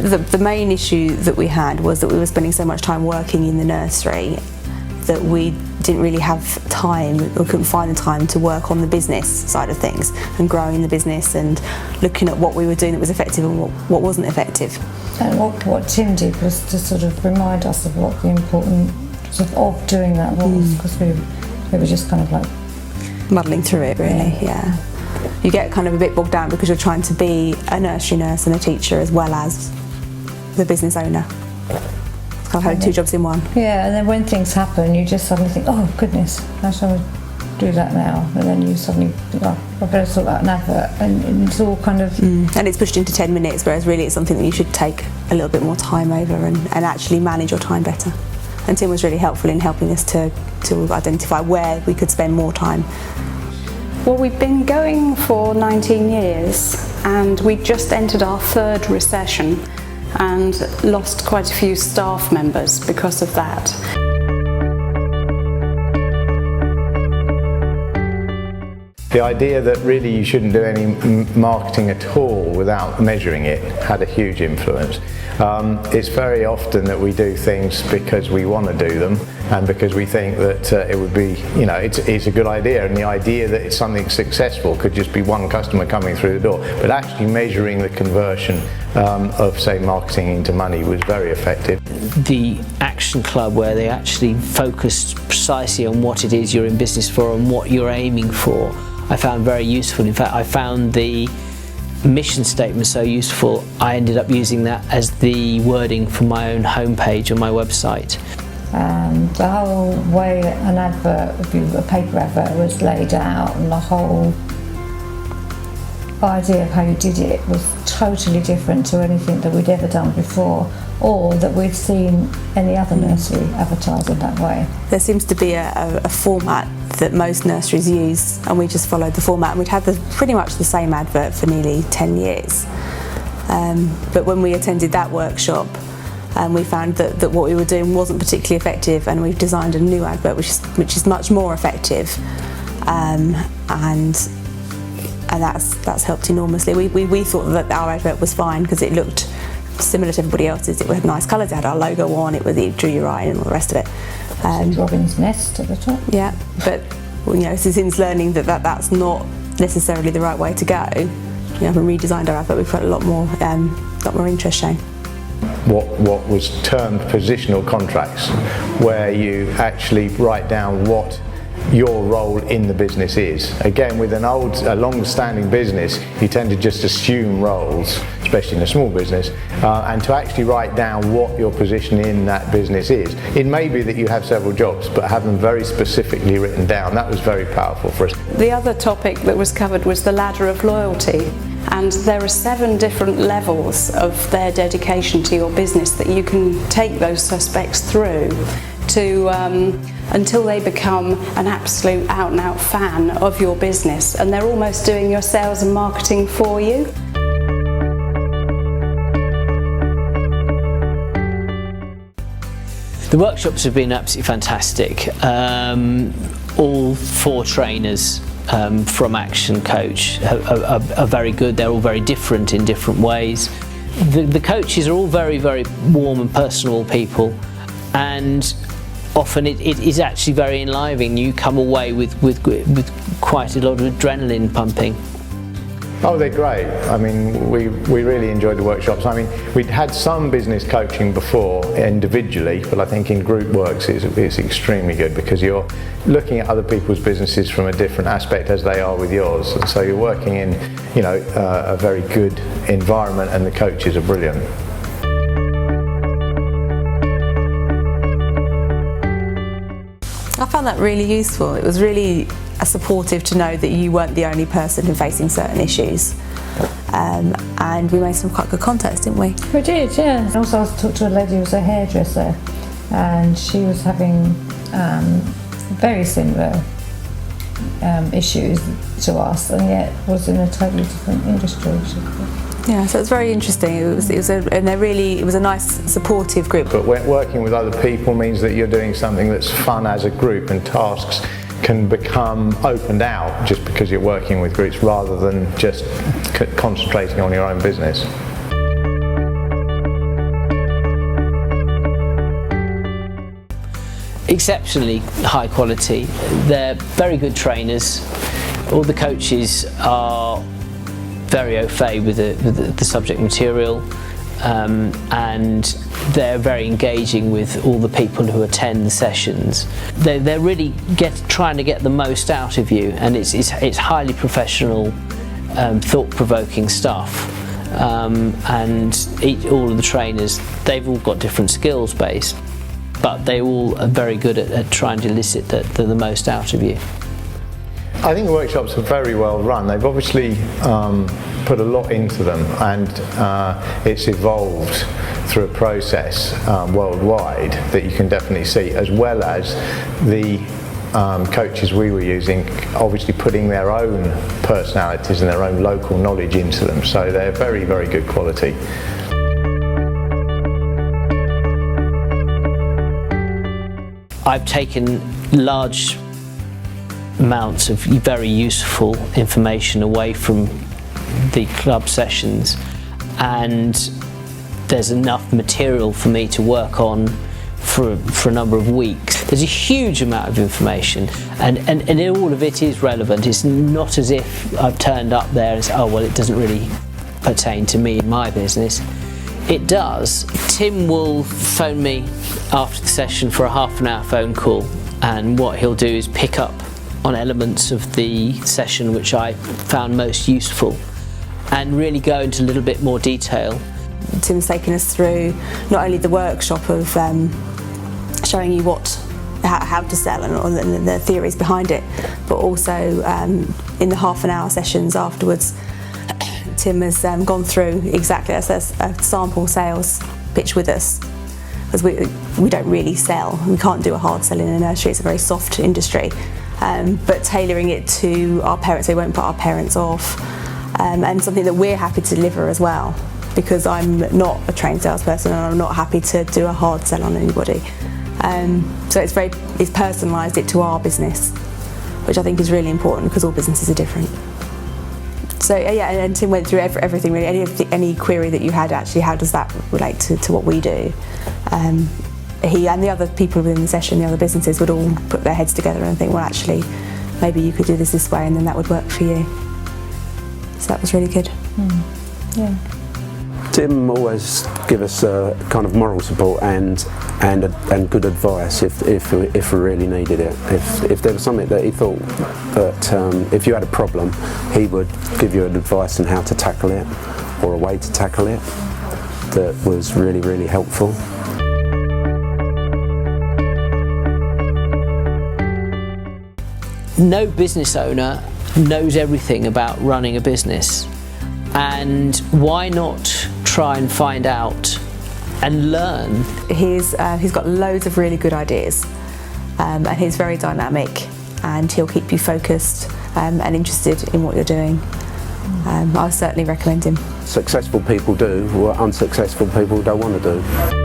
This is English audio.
The main issue that we had was that we were spending so much time working in the nursery that we didn't really have time, or couldn't find the time to work on the business side of things and growing the business and looking at what we were doing that was effective and what wasn't effective. And what Tim did was to sort of remind us of what the importance of doing that was, because we were just kind of like muddling through it, really. Yeah. You get kind of a bit bogged down because you're trying to be a nursery nurse and a teacher as well as the business owner. It's kind of having two jobs in one. Yeah, and then when things happen, you just suddenly think, oh goodness, how shall I do that now? And then you suddenly think, oh, I better sort out an advert, and it's all kind of... And it's pushed into 10 minutes, whereas really it's something that you should take a little bit more time over and actually manage your time better. And Tim was really helpful in helping us to identify where we could spend more time. Well, we've been going for 19 years and we just entered our third recession and lost quite a few staff members because of that. The idea that really you shouldn't do any marketing at all without measuring it had a huge influence. It's very often that we do things because we want to do them and because we think that it would be, it's a good idea, and the idea that it's something successful could just be one customer coming through the door. But actually measuring the conversion of, say, marketing into money was very effective. The Action Club, where they actually focused precisely on what it is you're in business for and what you're aiming for, I found very useful. In fact, I found the mission statement so useful, I ended up using that as the wording for my own homepage on my website. The whole way an advert, a paper advert, was laid out, and the whole idea of how you did it was totally different to anything that we'd ever done before, or that we'd seen any other nursery advertising that way. There seems to be a format that most nurseries use, and we just followed the format, and we'd had pretty much the same advert for nearly 10 years. But when we attended that workshop, we found that what we were doing wasn't particularly effective, and we've designed a new advert which is much more effective, and that's helped enormously. We thought that our advert was fine because it looked similar to everybody else's. It had nice colours, it had our logo on, it drew your eye and all the rest of it. Robin's nest at the top. Yeah, but since learning that's not necessarily the right way to go, when we redesigned our advert, we've got a lot more interest shown. What was termed positional contracts, where you actually write down what your role in the business is. Again, with a long-standing business, you tend to just assume roles, especially in a small business, and to actually write down what your position in that business is. It may be that you have several jobs, but have them very specifically written down. That was very powerful for us. The other topic that was covered was the ladder of loyalty, and there are 7 different levels of their dedication to your business that you can take those suspects through to until they become an absolute out-and-out fan of your business, and they're almost doing your sales and marketing for you. The workshops have been absolutely fantastic. All 4 trainers from Action Coach are very good. They're all very different in different ways. The coaches are all very, very warm and personable people, and often it is actually very enlivening. You come away with quite a lot of adrenaline pumping. Oh, they're great. I mean, we really enjoyed the workshops. I mean, we'd had some business coaching before individually, but I think in group works it's extremely good because you're looking at other people's businesses from a different aspect as they are with yours. And so you're working in, a very good environment, and the coaches are brilliant. I found that really useful. It was really supportive to know that you weren't the only person facing certain issues. And we made some quite good contacts, didn't we? We did, yeah. Also, I talked to a lady who was a hairdresser, and she was having very similar issues to us, and yet was in a totally different industry. Yeah, so it's very interesting. It was a nice supportive group. But working with other people means that you're doing something that's fun as a group, and tasks can become opened out just because you're working with groups rather than just concentrating on your own business. exceptionally high quality. They're very good trainers. All the coaches are very au fait with the subject material, and they're very engaging with all the people who attend the sessions. They're really trying to get the most out of you, and it's highly professional, thought-provoking stuff. And all of the trainers, they've all got different skills base, but they all are very good at trying to elicit the most out of you. I think the workshops are very well run. They've obviously put a lot into them, and it's evolved through a process worldwide that you can definitely see, as well as the coaches we were using obviously putting their own personalities and their own local knowledge into them, so they're very, very good quality. I've taken large amounts of very useful information away from the club sessions, and there's enough material for me to work on for a number of weeks. There's a huge amount of information, and all of it is relevant. It's not as if I've turned up there and said, oh well, it doesn't really pertain to me in my business. It does. Tim will phone me after the session for a half an hour phone call, and what he'll do is pick up on elements of the session which I found most useful and really go into a little bit more detail. Tim's taken us through not only the workshop of showing you how to sell and the theories behind it, but also in the half an hour sessions afterwards, Tim has gone through exactly a sample sales pitch with us, because we don't really sell. We can't do a hard sell in a nursery. It's a very soft industry, but tailoring it to our parents, we won't put our parents off, and something that we're happy to deliver as well, because I'm not a trained salesperson and I'm not happy to do a hard sell on anybody. So it's personalised it to our business, which I think is really important, because all businesses are different. So yeah, and Tim went through everything really. Any query that you had, actually, how does that relate to what we do? He and the other people within the session, the other businesses, would all put their heads together and think, well, actually, maybe you could do this way, and then that would work for you. So that was really good. Yeah. Tim always give us a kind of moral support and good advice if we really needed it. If there was something that he thought that if you had a problem, he would give you an advice on how to tackle it, or a way to tackle it, that was really, really helpful. No business owner knows everything about running a business, and why not try and find out and learn? He's got loads of really good ideas, and he's very dynamic, and he'll keep you focused and interested in what you're doing. I certainly recommend him. Successful people do what unsuccessful people don't want to do.